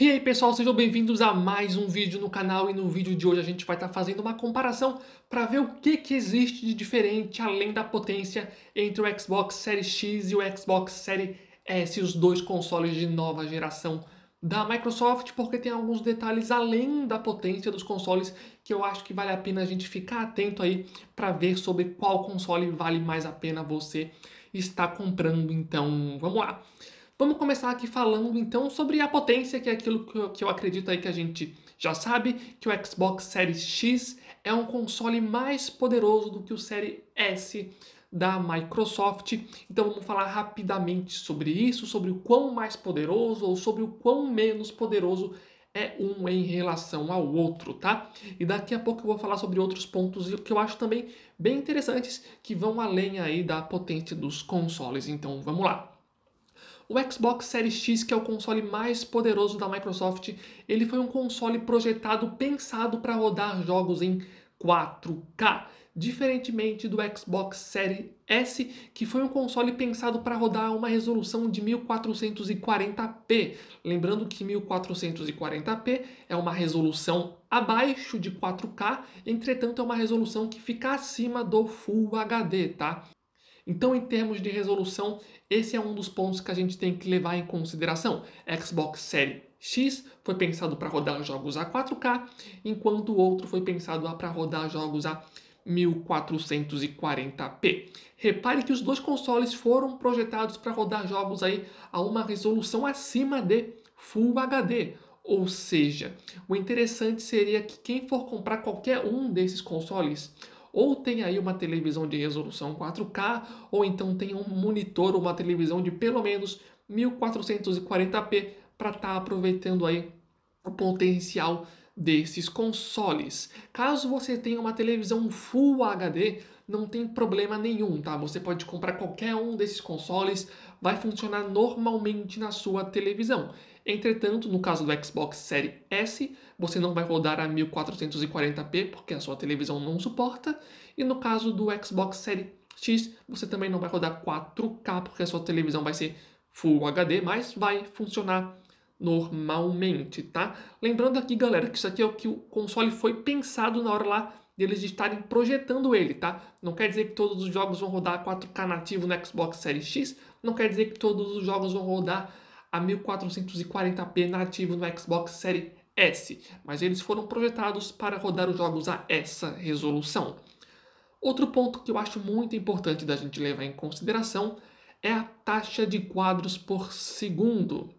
E aí pessoal, sejam bem-vindos a mais um vídeo no canal e no vídeo de hoje a gente vai estar fazendo uma comparação para ver o que existe de diferente além da potência entre o Xbox Series X e o Xbox Series S, os dois consoles de nova geração da Microsoft, porque tem alguns detalhes além da potência dos consoles que eu acho que vale a pena a gente ficar atento aí para ver sobre qual console vale mais a pena você estar comprando. Então, vamos lá. Vamos começar aqui falando então sobre a potência, que é aquilo que eu acredito aí que a gente já sabe, que o Xbox Series X é um console mais poderoso do que o Series S da Microsoft. Então vamos falar rapidamente sobre isso, sobre o quão mais poderoso ou sobre o quão menos poderoso é um em relação ao outro, tá? E daqui a pouco eu vou falar sobre outros pontos que eu acho também bem interessantes, que vão além aí da potência dos consoles. Então vamos lá. O Xbox Series X, que é o console mais poderoso da Microsoft, ele foi um console projetado, pensado para rodar jogos em 4K, diferentemente do Xbox Series S, que foi um console pensado para rodar uma resolução de 1440p. Lembrando que 1440p é uma resolução abaixo de 4K, entretanto é uma resolução que fica acima do Full HD, tá? Então, em termos de resolução, esse é um dos pontos que a gente tem que levar em consideração. Xbox Series X foi pensado para rodar jogos a 4K, enquanto o outro foi pensado para rodar jogos a 1440p. Repare que os dois consoles foram projetados para rodar jogos aí a uma resolução acima de Full HD. Ou seja, o interessante seria que quem for comprar qualquer um desses consoles ou tem aí uma televisão de resolução 4K, ou então tem um monitor ou uma televisão de pelo menos 1440p para estar aproveitando aí o potencial desses consoles. Caso você tenha uma televisão Full HD, não tem problema nenhum, tá? Você pode comprar qualquer um desses consoles, vai funcionar normalmente na sua televisão. Entretanto, no caso do Xbox Series S, você não vai rodar a 1440p, porque a sua televisão não suporta, e no caso do Xbox Series X, você também não vai rodar 4K, porque a sua televisão vai ser Full HD, mas vai funcionar normalmente, tá? Lembrando aqui, galera, que isso aqui é o que o console foi pensado na hora lá deles estarem projetando ele, tá? Não quer dizer que todos os jogos vão rodar 4K nativo no Xbox Series X, não quer dizer que todos os jogos vão rodar a 1440p nativo no Xbox Series S, mas eles foram projetados para rodar os jogos a essa resolução. Outro ponto que eu acho muito importante da gente levar em consideração é a taxa de quadros por segundo.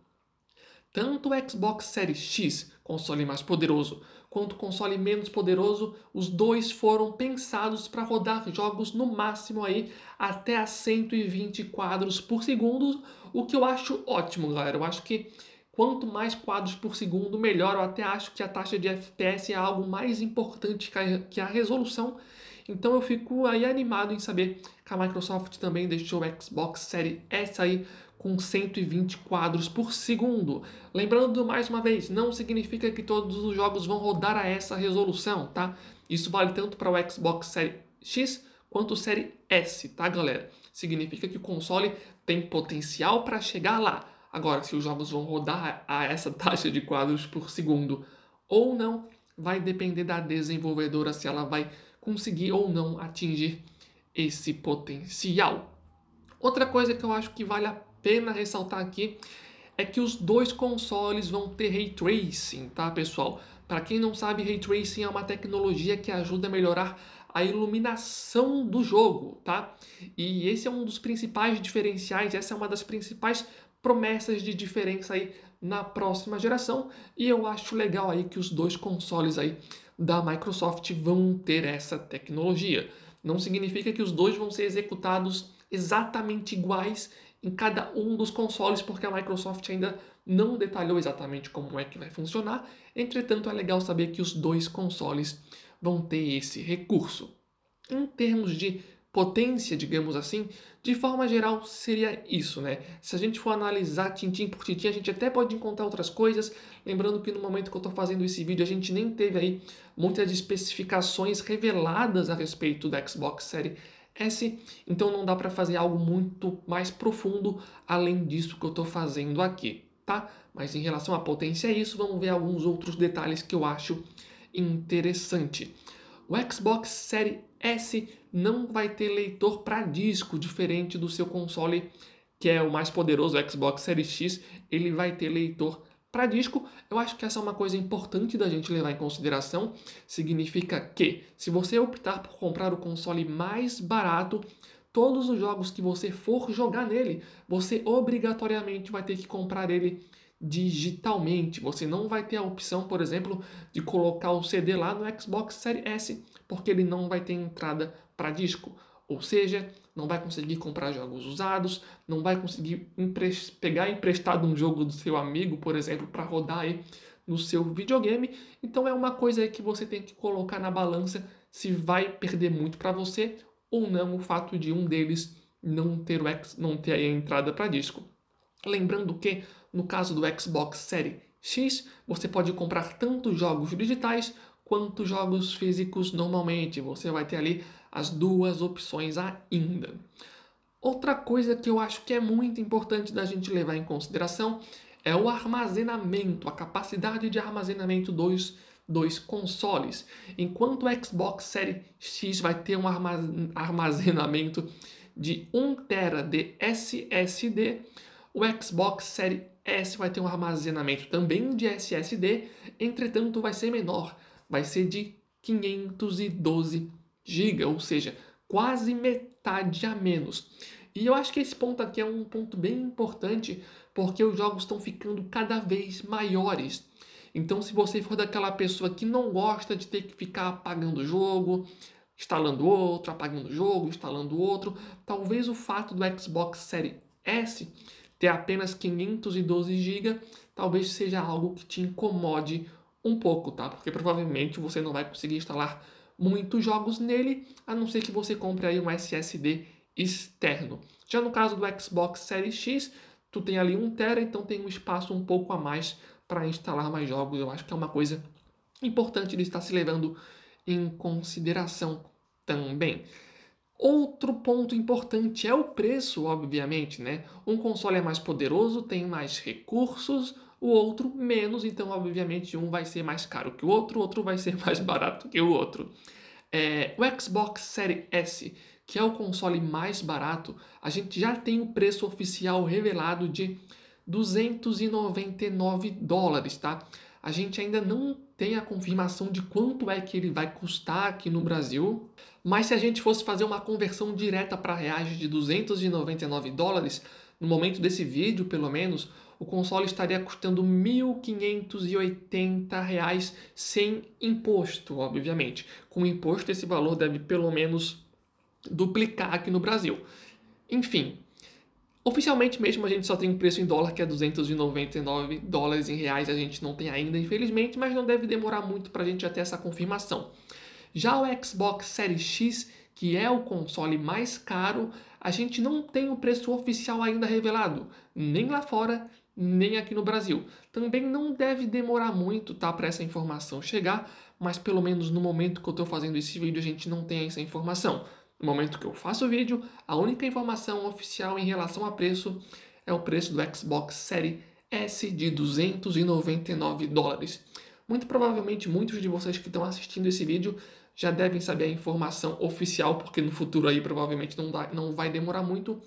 Tanto o Xbox Series X, console mais poderoso, quanto o console menos poderoso, os dois foram pensados para rodar jogos no máximo aí até a 120 quadros por segundo, o que eu acho ótimo, galera. Eu acho que quanto mais quadros por segundo, melhor. Eu até acho que a taxa de FPS é algo mais importante que a resolução. Então eu fico aí animado em saber que a Microsoft também deixou o Xbox Series S aí com 120 quadros por segundo. Lembrando mais uma vez, não significa que todos os jogos vão rodar a essa resolução, tá? Isso vale tanto para o Xbox Series X quanto o Series S, tá, galera? Significa que o console tem potencial para chegar lá. Agora, se os jogos vão rodar a essa taxa de quadros por segundo ou não, vai depender da desenvolvedora se ela vai conseguir ou não atingir esse potencial. Outra coisa que eu acho que vale a pena ressaltar aqui é que os dois consoles vão ter Ray Tracing, tá, pessoal? Para quem não sabe, Ray Tracing é uma tecnologia que ajuda a melhorar a iluminação do jogo, tá? E esse é um dos principais diferenciais, essa é uma das principais promessas de diferença aí na próxima geração, e eu acho legal aí que os dois consoles aí da Microsoft vão ter essa tecnologia. Não significa que os dois vão ser executados exatamente iguais em cada um dos consoles, porque a Microsoft ainda não detalhou exatamente como é que vai funcionar. Entretanto, é legal saber que os dois consoles vão ter esse recurso. Em termos de potência, digamos assim, de forma geral seria isso, né? Se a gente for analisar tintim por tintim, a gente até pode encontrar outras coisas. Lembrando que no momento que eu estou fazendo esse vídeo, a gente nem teve aí muitas especificações reveladas a respeito do Xbox Series S, então não dá para fazer algo muito mais profundo além disso que eu estou fazendo aqui. tá? Mas em relação à potência é isso, vamos ver alguns outros detalhes que eu acho interessante. O Xbox Series S não vai ter leitor para disco, diferente do seu console, que é o mais poderoso, o Xbox Series X, ele vai ter leitor para disco. Eu acho que essa é uma coisa importante da gente levar em consideração. Significa que, se você optar por comprar o console mais barato, todos os jogos que você for jogar nele, você obrigatoriamente vai ter que comprar ele digitalmente. Você não vai ter a opção, por exemplo, de colocar o CD lá no Xbox Series S, porque ele não vai ter entrada para disco. Ou seja, não vai conseguir comprar jogos usados, não vai conseguir pegar emprestado um jogo do seu amigo, por exemplo, para rodar aí no seu videogame. Então é uma coisa aí que você tem que colocar na balança se vai perder muito para você ou não o fato de um deles não ter a entrada para disco. Lembrando que, no caso do Xbox Series X, você pode comprar tanto jogos digitais quanto jogos físicos normalmente. Você vai ter ali as duas opções ainda. Outra coisa que eu acho que é muito importante da gente levar em consideração é o armazenamento, a capacidade de armazenamento dos consoles. Enquanto o Xbox Series X vai ter um armazenamento de 1 TB de SSD, o Xbox Series S vai ter um armazenamento também de SSD, entretanto vai ser menor, vai ser de 512 GB, ou seja, quase metade a menos. E eu acho que esse ponto aqui é um ponto bem importante, porque os jogos estão ficando cada vez maiores. Então, se você for daquela pessoa que não gosta de ter que ficar apagando o jogo, instalando outro, apagando o jogo, instalando outro, talvez o fato do Xbox Series S ter apenas 512 GB talvez seja algo que te incomode um pouco, tá? Porque provavelmente você não vai conseguir instalar muitos jogos nele, a não ser que você compre aí um SSD externo. Já no caso do Xbox Series X, tu tem ali 1 TB, então tem um espaço um pouco a mais para instalar mais jogos. Eu acho que é uma coisa importante de estar se levando em consideração também. Outro ponto importante é o preço, obviamente, né? Um console é mais poderoso, tem mais recursos, o outro menos, então, obviamente, um vai ser mais caro que o outro vai ser mais barato que o outro. O Xbox Series S, que é o console mais barato, a gente já tem o preço oficial revelado de $299, tá? A gente ainda não tem a confirmação de quanto é que ele vai custar aqui no Brasil, mas se a gente fosse fazer uma conversão direta para reais de $299, no momento desse vídeo, pelo menos, o console estaria custando R$ 1.580 sem imposto, obviamente. Com imposto, esse valor deve pelo menos duplicar aqui no Brasil. Enfim, oficialmente mesmo a gente só tem um preço em dólar que é $299 em reais, a gente não tem ainda, infelizmente, mas não deve demorar muito para a gente já ter essa confirmação. Já o Xbox Series X, que é o console mais caro, a gente não tem o preço oficial ainda revelado, nem lá fora, nem aqui no Brasil. Também não deve demorar muito, tá, para essa informação chegar, mas pelo menos no momento que eu estou fazendo esse vídeo a gente não tem essa informação. No momento que eu faço o vídeo, a única informação oficial em relação a preço é o preço do Xbox Series S de $299. Muito provavelmente muitos de vocês que estão assistindo esse vídeo já devem saber a informação oficial, porque no futuro aí provavelmente não vai demorar muito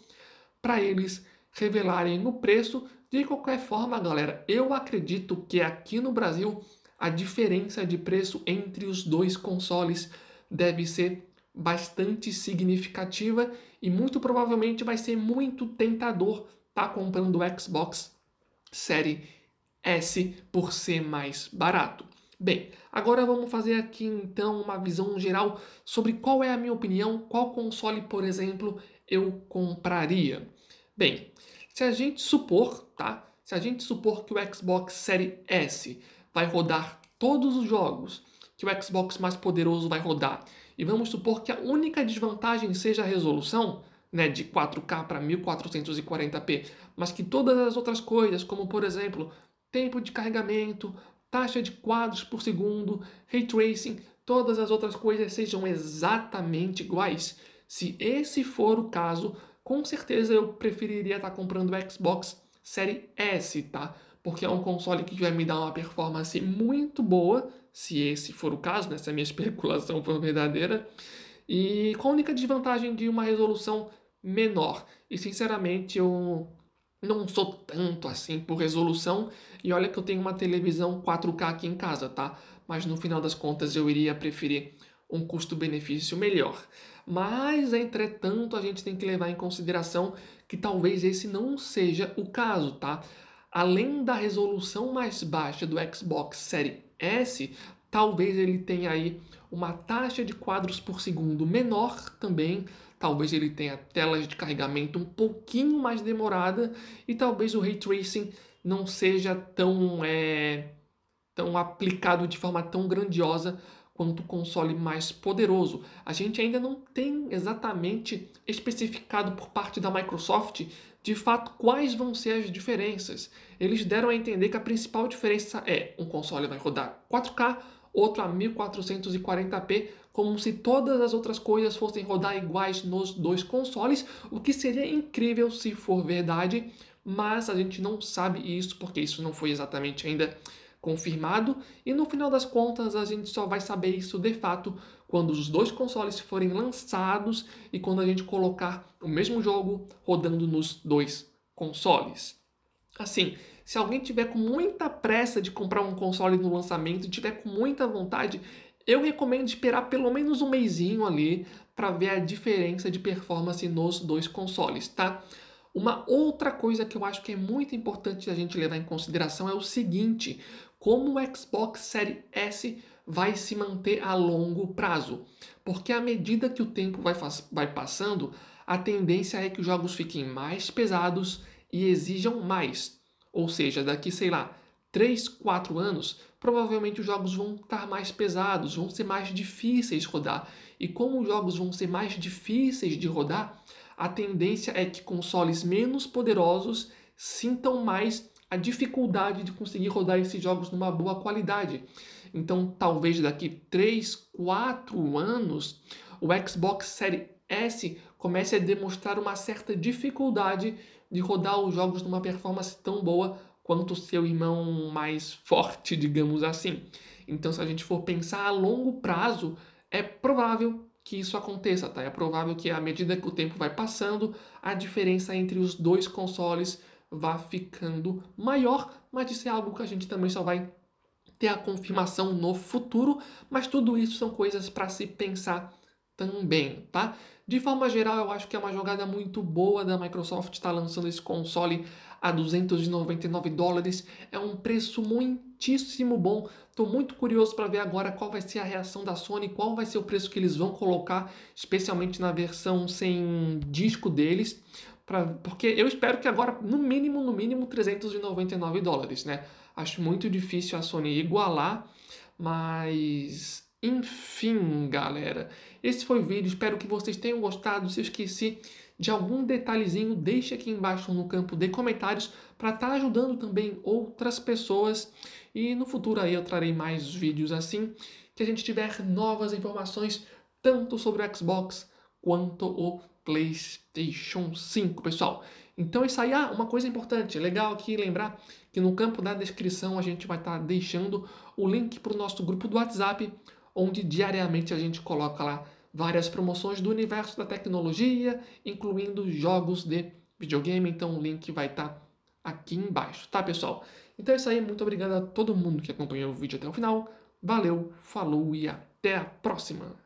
para eles revelarem o preço. De qualquer forma, galera, eu acredito que aqui no Brasil a diferença de preço entre os dois consoles deve ser bastante significativa e muito provavelmente vai ser muito tentador estar comprando o Xbox Series S por ser mais barato. Bem, agora vamos fazer aqui então uma visão geral sobre qual é a minha opinião, qual console, por exemplo, eu compraria. Bem, se a gente supor, tá? Se a gente supor que o Xbox Series S vai rodar todos os jogos que o Xbox mais poderoso vai rodar, e vamos supor que a única desvantagem seja a resolução, né, de 4K para 1440p, mas que todas as outras coisas, como por exemplo, tempo de carregamento, taxa de quadros por segundo, Ray Tracing, todas as outras coisas sejam exatamente iguais. Se esse for o caso, com certeza eu preferiria estar comprando o Xbox Series S, tá? porque é um console que vai me dar uma performance muito boa, se esse for o caso, né, se a minha especulação for verdadeira, e com a única desvantagem de uma resolução menor. E sinceramente eu não sou tanto assim por resolução, e olha que eu tenho uma televisão 4K aqui em casa, tá? Mas no final das contas eu iria preferir um custo-benefício melhor. Mas, entretanto, a gente tem que levar em consideração que talvez esse não seja o caso, tá? Além da resolução mais baixa do Xbox Series S, talvez ele tenha aí uma taxa de quadros por segundo menor também, talvez ele tenha telas de carregamento um pouquinho mais demorada e talvez o Ray Tracing não seja tão aplicado de forma tão grandiosa quanto o console mais poderoso. A gente ainda não tem exatamente especificado por parte da Microsoft de fato quais vão ser as diferenças. Eles deram a entender que a principal diferença é um console vai rodar 4K, outro a 1440p, como se todas as outras coisas fossem rodar iguais nos dois consoles, o que seria incrível se for verdade, mas a gente não sabe isso porque isso não foi exatamente ainda confirmado, e no final das contas a gente só vai saber isso de fato quando os dois consoles forem lançados e quando a gente colocar o mesmo jogo rodando nos dois consoles. Assim, se alguém tiver com muita pressa de comprar um console no lançamento e tiver com muita vontade, eu recomendo esperar pelo menos um mesinho ali para ver a diferença de performance nos dois consoles, tá? Uma outra coisa que eu acho que é muito importante a gente levar em consideração é o seguinte: como o Xbox Series S vai se manter a longo prazo. Porque à medida que o tempo vai passando, a tendência é que os jogos fiquem mais pesados e exijam mais. Ou seja, daqui, sei lá, 3, 4 anos, provavelmente os jogos vão estar mais pesados, vão ser mais difíceis de rodar. E como os jogos vão ser mais difíceis de rodar, a tendência é que consoles menos poderosos sintam mais a dificuldade de conseguir rodar esses jogos numa boa qualidade. Então, talvez daqui 3, 4 anos, o Xbox Series S comece a demonstrar uma certa dificuldade de rodar os jogos numa performance tão boa quanto o seu irmão mais forte, digamos assim. Então, se a gente for pensar a longo prazo, é provável que isso aconteça, tá? É provável que à medida que o tempo vai passando, a diferença entre os dois consoles vá ficando maior, mas isso é algo que a gente também só vai ter a confirmação no futuro, mas tudo isso são coisas para se pensar também, tá? De forma geral, eu acho que é uma jogada muito boa da Microsoft estar lançando esse console a $299. É um preço muitíssimo bom. Estou muito curioso para ver agora qual vai ser a reação da Sony, qual vai ser o preço que eles vão colocar, especialmente na versão sem disco deles, porque eu espero que agora, no mínimo, $399, né? Acho muito difícil a Sony igualar, mas enfim, galera. Esse foi o vídeo, espero que vocês tenham gostado. Se eu esqueci de algum detalhezinho, deixe aqui embaixo no campo de comentários para estar ajudando também outras pessoas. E no futuro aí eu trarei mais vídeos assim, que a gente tiver novas informações, tanto sobre o Xbox quanto o PlayStation 5, pessoal. Então é isso aí. Uma coisa importante, legal aqui lembrar que no campo da descrição a gente vai estar deixando o link para o nosso grupo do WhatsApp, onde diariamente a gente coloca lá várias promoções do universo da tecnologia, incluindo jogos de videogame. Então o link vai estar aqui embaixo, tá, pessoal? Então é isso aí. Muito obrigado a todo mundo que acompanhou o vídeo até o final. Valeu, falou e até a próxima!